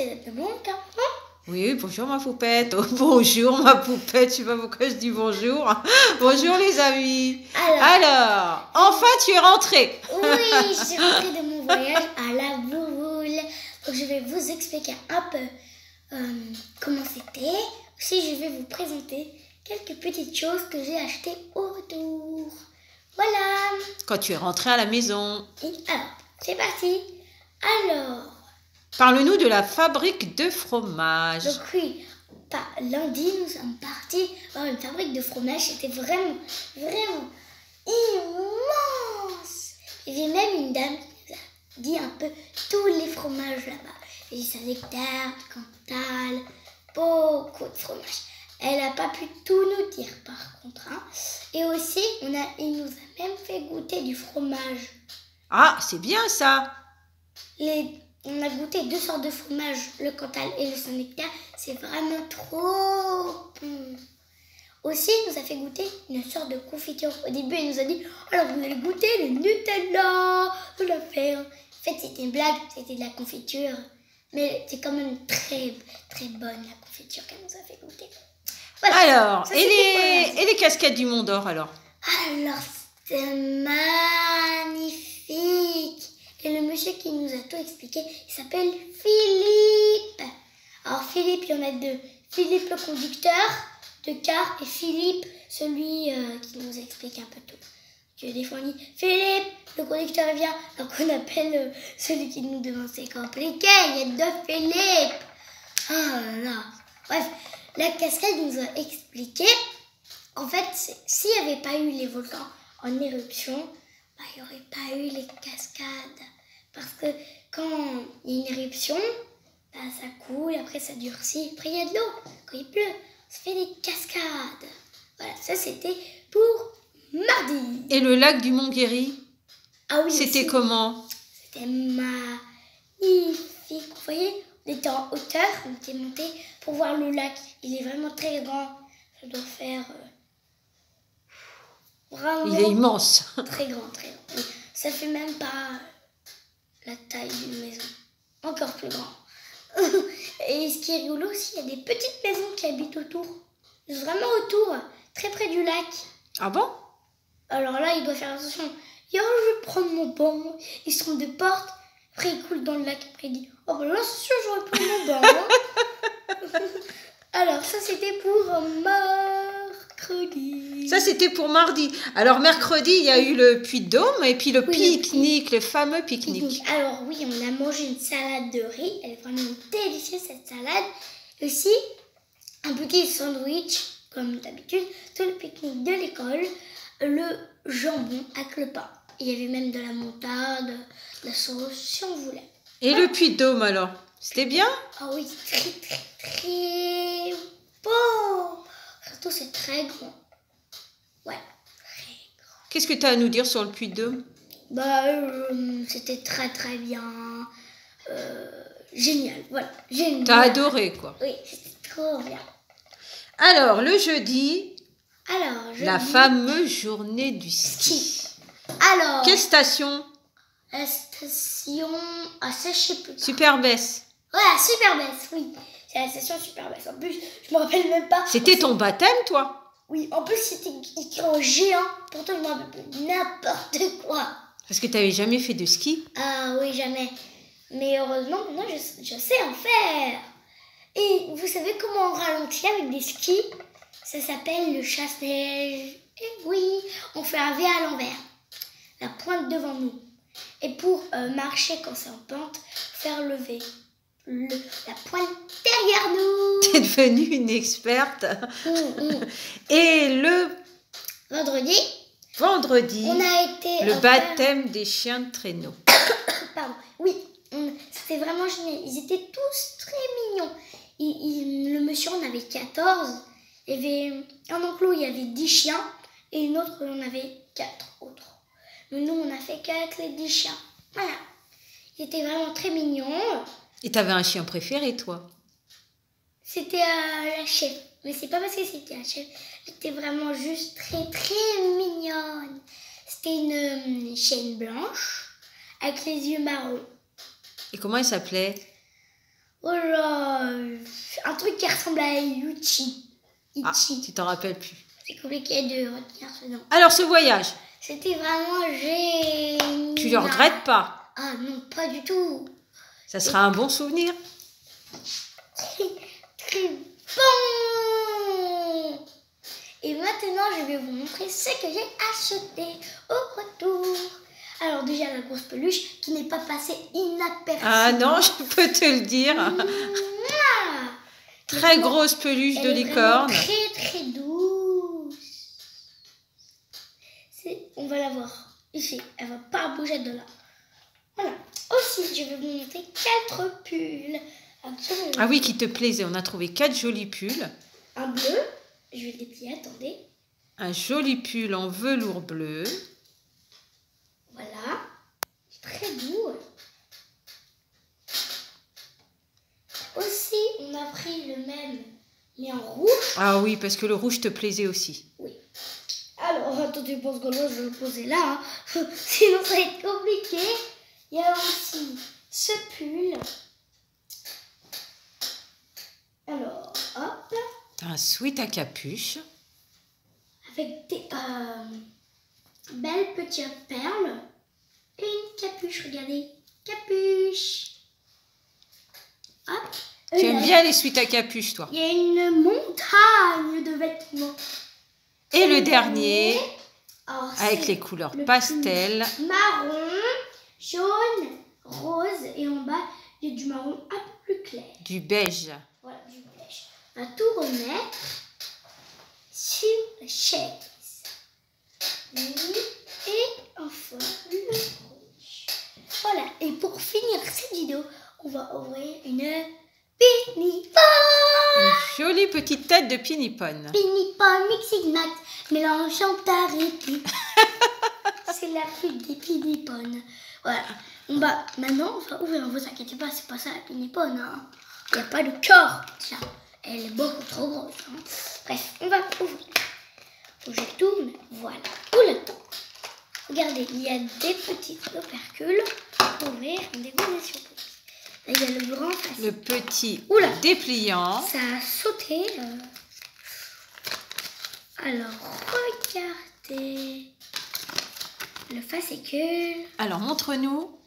c'est de mon cas. Oui, bonjour ma poupette. Oh, bonjour ma poupette, je sais pas pourquoi je dis bonjour. Bonjour les amis. Alors, enfin tu es rentrée. Oui, je suis rentrée de mon voyage à la boule. Donc je vais vous expliquer un peu comment c'était. Aussi, je vais vous présenter quelques petites choses que j'ai achetées autour. Voilà. Quand tu es rentrée à la maison. Et alors, c'est parti. Alors. Parle-nous de la fabrique de fromage. Donc oui, lundi, nous sommes partis voir une fabrique de fromage. C'était vraiment, vraiment immense. Il y avait même une dame qui nous a dit un peu tous les fromages là-bas. Les Saint-Nectaire, Cantal, beaucoup de fromages. Elle n'a pas pu tout nous dire par contre. Hein. Et aussi, il nous a même fait goûter du fromage. Ah, c'est bien ça. On a goûté 2 sortes de fromage, le Cantal et le Saint-Nectaire. C'est vraiment trop bon. Aussi, il nous a fait goûter une sorte de confiture. Au début, il nous a dit « Alors, vous allez goûter le Nutella de la faire. » En fait, c'était une blague, c'était de la confiture. Mais c'est quand même très, très bonne, la confiture qu'elle nous a fait goûter. Voilà, alors, ça, et les cascades du Mont d'Or alors? Alors, c'était magnifique. Et le monsieur qui nous a tout expliqué, il s'appelle Philippe. Alors Philippe, il y en a 2. Philippe le conducteur de car et Philippe, celui qui nous explique un peu tout. Que des fois on dit Philippe, le conducteur vient. Donc on appelle celui qui nous demande c'est compliqué, il y a 2 Philippe. Oh là là. Bref, la cascade nous a expliqué. En fait, s'il n'y avait pas eu les volcans en éruption, il n'y aurait pas eu les cascades. Parce que quand il y a une éruption, ça coule, après ça durcit, après il y a de l'eau. Quand il pleut, ça fait des cascades. Voilà, ça c'était pour mardi. Et le lac du Mont-Guéry? Ah oui, c'était comment? C'était magnifique. Vous voyez, on était en hauteur, on était monté pour voir le lac. Il est vraiment très grand. Ça doit faire... Vraiment, il est immense. Très grand, très grand. Oui. Ça fait même pas la taille d'une maison. Encore plus grand. Et ce qui est rigolo aussi, il y a des petites maisons qui habitent autour. Vraiment autour, très près du lac. Ah bon? Alors là, il doit faire attention. Je vais prendre mon banc. Ils sont des portes. Après, il coule dans le lac. Après, il dit oh, ben là, c'est sûr, j'aurais pris mon banc. Alors, ça, c'était pour mercredi. Ça, c'était pour mardi. Alors, mercredi, il y a eu le Puy-de-Dôme et puis le pique-nique, le fameux pique-nique. Alors, oui, on a mangé une salade de riz. Elle est vraiment délicieuse, cette salade. Aussi, un petit sandwich, comme d'habitude, tout le pique-nique de l'école. Le jambon avec le pain. Il y avait même de la moutarde, de la sauce, si on voulait. Et le Puy-de-Dôme, alors? C'était bien? Ah oui, très, très, très beau. Surtout, c'est très grand. Ouais, très grand. Qu'est-ce que tu as à nous dire sur le Puy-de-Dôme? C'était très, très bien. Génial, voilà. Génial. T'as adoré, quoi. Oui, c'était trop bien. Alors, le jeudi, la jeudi, fameuse journée du ski. Alors, quelle station? La station... Ah, ça, je sais plus. Super-Besse. Voilà, Super-Besse, oui. C'est la station Super-Besse. En plus, je me rappelle même pas. C'était ton baptême, toi? Oui, en plus, c'était écrit en géant. Pourtant, je me rappelle plus n'importe quoi. Parce que tu n'avais jamais fait de ski? Ah oui, jamais. Mais heureusement, maintenant, je sais en faire. Et vous savez comment on ralentit avec des skis? Ça s'appelle le chasse-neige. Et oui, on fait un V à l'envers. La pointe devant nous. Et pour marcher quand c'est en pente, faire le V. La pointe derrière nous. Tu es devenue une experte. Et le vendredi, on a été le baptême des chiens de traîneau. Pardon. Oui, c'était vraiment génial. Ils étaient tous très mignons. Le monsieur en avait 14. Il y avait un enclos, il y avait 10 chiens. Et une autre, on avait 4 autres. Mais nous, on a fait qu'avec les 10 chiens. Voilà. Ils étaient vraiment très mignons. Et tu avais un chien préféré, toi? C'était la chef. Mais c'est pas parce que c'était la chef. Elle était vraiment juste très, très mignonne. C'était une chienne blanche avec les yeux marrons. Et comment elle s'appelait? Oh là, un truc qui ressemble à Ichi. Ah, tu t'en rappelles plus. C'est compliqué de retenir ce nom. Alors, ce voyage, c'était vraiment génial. tu le regrettes pas? Ah non, pas du tout. Ça sera un bon souvenir. Très bon. Et maintenant, je vais vous montrer ce que j'ai acheté au retour. Alors déjà, la grosse peluche qui n'est pas passée inaperçue. Ah non, je peux te le dire. Très grosse peluche de licorne. Très très douce. On va la voir ici. Elle va pas bouger de là. Voilà. Aussi, je vais vous montrer 4 pulls. Absolument. Ah oui, qui te plaisait. On a trouvé 4 jolis pulls. Un bleu. Je vais les plier, attendez. Un joli pull en velours bleu. Voilà. Très doux. Aussi, on a pris le même, mais en rouge. Ah oui, parce que le rouge te plaisait aussi. Oui. Alors, attendez, parce que là, je vais le poser là. Hein. Sinon, ça va être compliqué. Il y a aussi ce pull. Alors, hop. Un sweat à capuche. Avec des belles petites perles. Et une capuche, regardez. Capuche. Hop. Tu aimes bien les sweats à capuche, toi? Il y a une montagne de vêtements. Et le dernier, alors, avec les couleurs pastel. Marron, jaune, rose. Et en bas, il y a du marron un peu plus clair. Du beige. Voilà, du beige. On va tout remettre sur la chaise. Et enfin, le rouge. Voilà. Et pour finir cette vidéo, on va ouvrir une Pinipon. Une jolie petite tête de Pinipon. Pinipon Mixing Max, mélangeant arrêté. C'est la pute des Pinipon. Voilà. Maintenant, on va ouvrir. Ne vous inquiétez pas, c'est pas ça la Pinipon. Hein. Il n'y a pas de corps. Tiens, elle est beaucoup trop grosse. Hein. Bref, on va ouvrir. Faut que je tourne. Voilà. Oula. Regardez, il y a des petits opercules pour ouvrir une décoration. Là, il y a le grand fascicule. Le petit dépliant. Ça a sauté. Alors, regardez. Le fascicule. Alors, montre-nous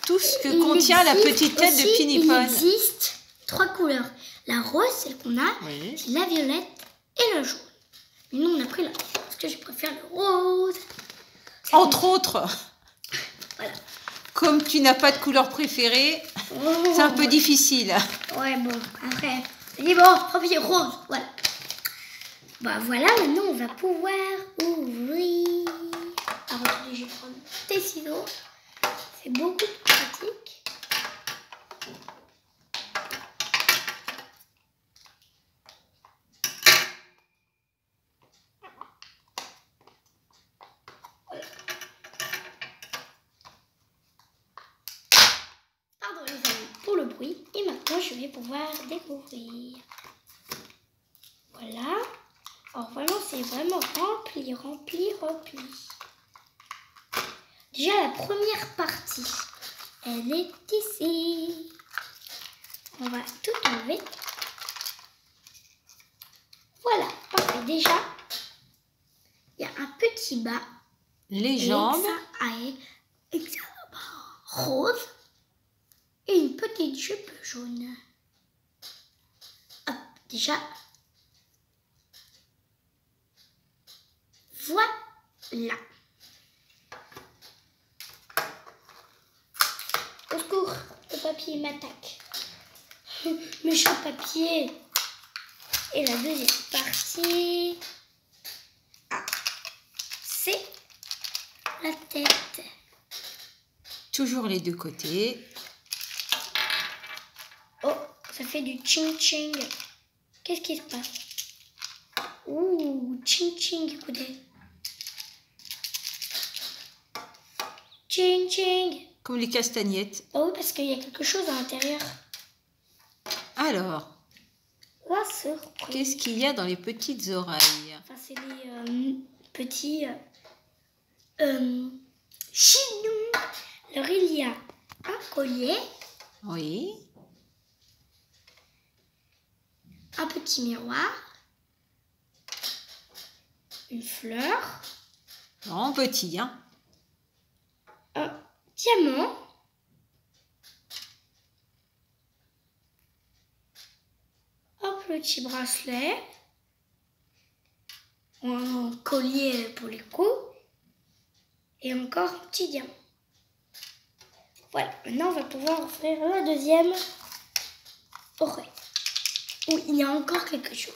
tout ce que contient la petite tête de Pinipon. Il existe 3 couleurs. La rose, celle qu'on a, c'est la violette et le jaune. Mais nous, on a pris la rose parce que je préfère le rose. Entre autres. Voilà. Comme tu n'as pas de couleur préférée, c'est un peu difficile. Ouais, bon, après, je dis bon, premier rose, voilà. Bah voilà, maintenant on va pouvoir ouvrir. Alors, attendez, je vais prendre des ciseaux. C'est beaucoup plus pratique. Voilà. Pardon les amis pour le bruit. Et maintenant, je vais pouvoir découvrir. Voilà. Alors vraiment, c'est vraiment rempli, rempli, rempli. Déjà, la première partie, elle est ici. On va tout enlever. Voilà, parfait. Déjà, il y a un petit bas. Les jambes. Et ça rose. Et une petite jupe jaune. Hop, déjà. Voilà. Au secours, le papier m'attaque. Méchant papier. Et la deuxième partie. Ah, c'est la tête. Toujours les deux côtés. Oh, ça fait du ching-ching. Qu'est-ce qui se passe? Ouh, ching-ching, écoutez. Ching-ching. Comme les castagnettes. Oh oui, parce qu'il y a quelque chose à l'intérieur. Alors, La surprise. qu'est-ce qu'il y a dans les petites oreilles? Enfin, c'est les petits chinous. Alors, il y a un collier Oui. Un petit miroir. Une fleur. En petit, hein. Un diamant. Un petit bracelet. Un collier pour les coups. Et encore un petit diamant. Voilà, maintenant on va pouvoir offrir la deuxième oreille. Oui, il y a encore quelque chose.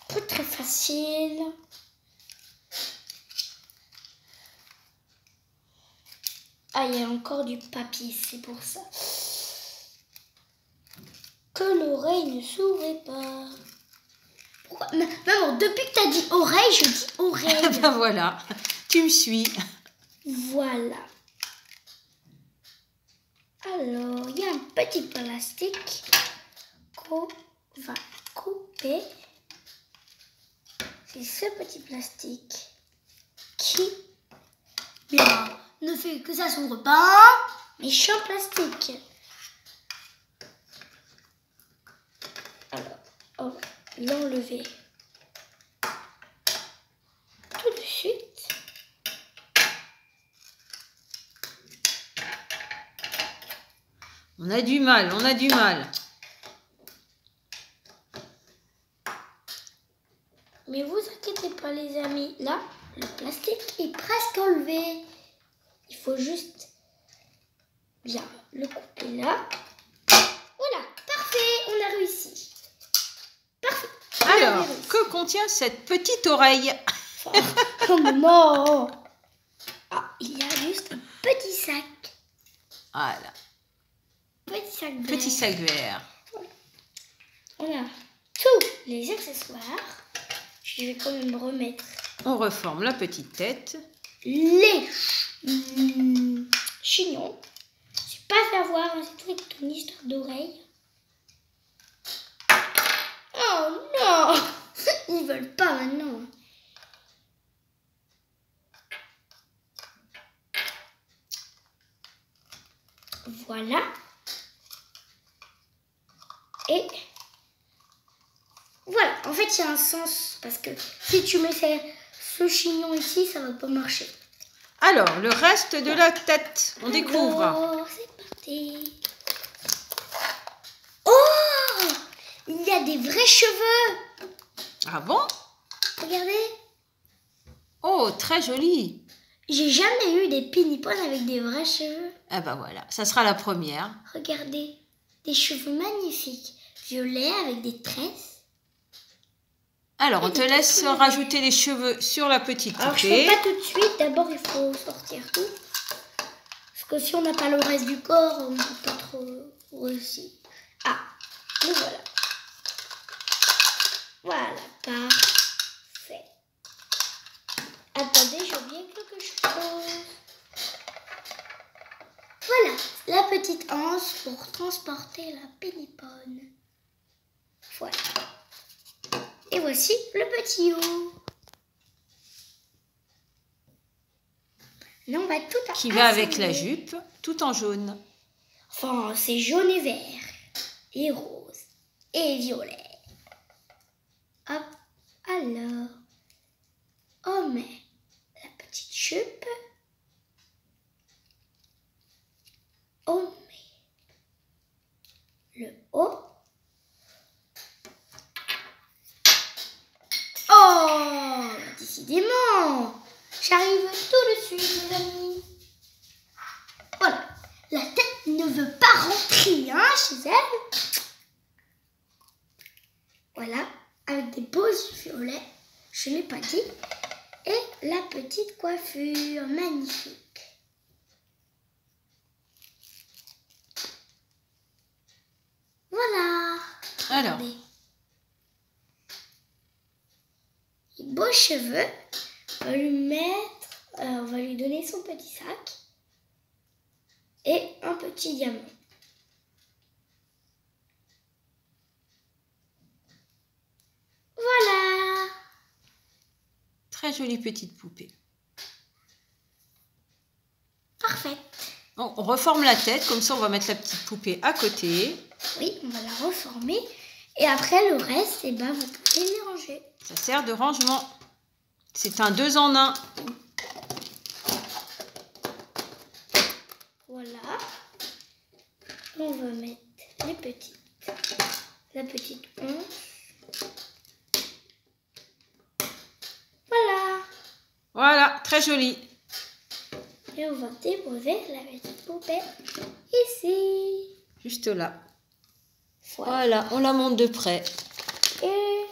Pas très facile. Ah, il y a encore du papier, c'est pour ça que l'oreille ne s'ouvrait pas. Pourquoi? Maman, depuis que tu as dit oreille, je dis oreille. Ben voilà, tu me suis. Voilà. Alors, il y a un petit plastique qu'on va couper. C'est ce petit plastique qui, bien, ne fait que ça s'ouvre pas. Méchant plastique. Alors, on va l'enlever tout de suite. On a du mal, on a du mal. Mais vous inquiétez pas les amis, là, le plastique est presque enlevé. Il faut juste bien le couper là. Voilà, parfait, on a réussi. Parfait. Alors, que contient cette petite oreille? Oh maman. Ah, il y a juste un petit sac. Voilà, Petit sac vert. petit sac vert. On a tous les accessoires. Je vais quand même remettre On reforme la petite tête. les chignons. Je ne suis pas fait avoir, c'est tout avec une histoire d'oreille. Oh non. Ils veulent pas maintenant. Voilà. Et voilà. En fait, il y a un sens. Parce que si tu mets ce chignon ici, ça va pas marcher. Alors, le reste de la tête, on découvre. Alors, c'est parti. Oh, il y a des vrais cheveux. Ah bon? Regardez. Oh, très joli. J'ai jamais eu des pinipones avec des vrais cheveux. Ah bah voilà, ça sera la première. Regardez, des cheveux magnifiques, violets avec des tresses. Alors, on te laisse rajouter les cheveux sur la petite Alors, je poupée. fais pas tout de suite. D'abord, il faut sortir tout. Parce que si on n'a pas le reste du corps, on ne peut pas trop réussir. Ah, le voilà. Voilà, parfait. Attendez, j'ai oublié quelque chose. Voilà, la petite anse pour transporter la pénipone. Voilà. Et voici le petit haut. Là, on va tout Qui va avec la jupe, tout en jaune. Enfin, c'est jaune et vert, et rose, et violet. Hop, alors, on met la petite jupe. On met le haut. Oh, décidément, j'arrive tout de suite, mes amis. Voilà, la tête ne veut pas rentrer chez elle. Voilà, avec des beaux yeux violets, je ne l'ai pas dit. Et la petite coiffure, magnifique. Voilà. Alors, Regardez. Les beaux cheveux. On va lui mettre, on va lui donner son petit sac et un petit diamant. Voilà. Très jolie petite poupée. Parfait. On reforme la tête, comme ça on va mettre la petite poupée à côté. Oui, on va la reformer. Et après le reste, eh ben, vous pouvez les ranger. Ça sert de rangement. C'est un 2 en 1. Voilà. On va mettre la petite once. Voilà. Voilà, très joli. Et on va déposer la petite poupée ici. Juste là. Voilà, on la monte de près. Et...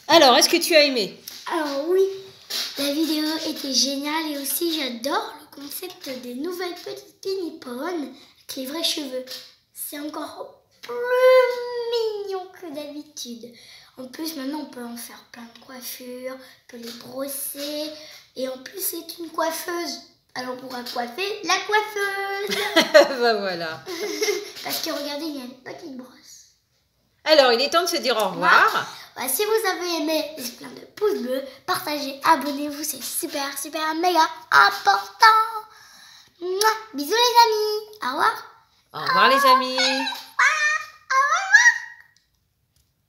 Alors, est-ce que tu as aimé? Alors oui, la vidéo était géniale et aussi j'adore le concept des nouvelles petites pinipons avec les vrais cheveux. C'est encore plus mignon que d'habitude. En plus, maintenant, on peut en faire plein de coiffures, on peut les brosser. Et en plus, c'est une coiffeuse. Alors, on pourra coiffer la coiffeuse. Ben voilà. Parce que regardez, il y a une petite brosse. Alors, il est temps de se dire au revoir. Ouais, si vous avez aimé, laissez plein de pouces bleus, partagez, abonnez-vous, c'est super, super, méga important. Mouah, bisous les amis. Au revoir. Au revoir les amis.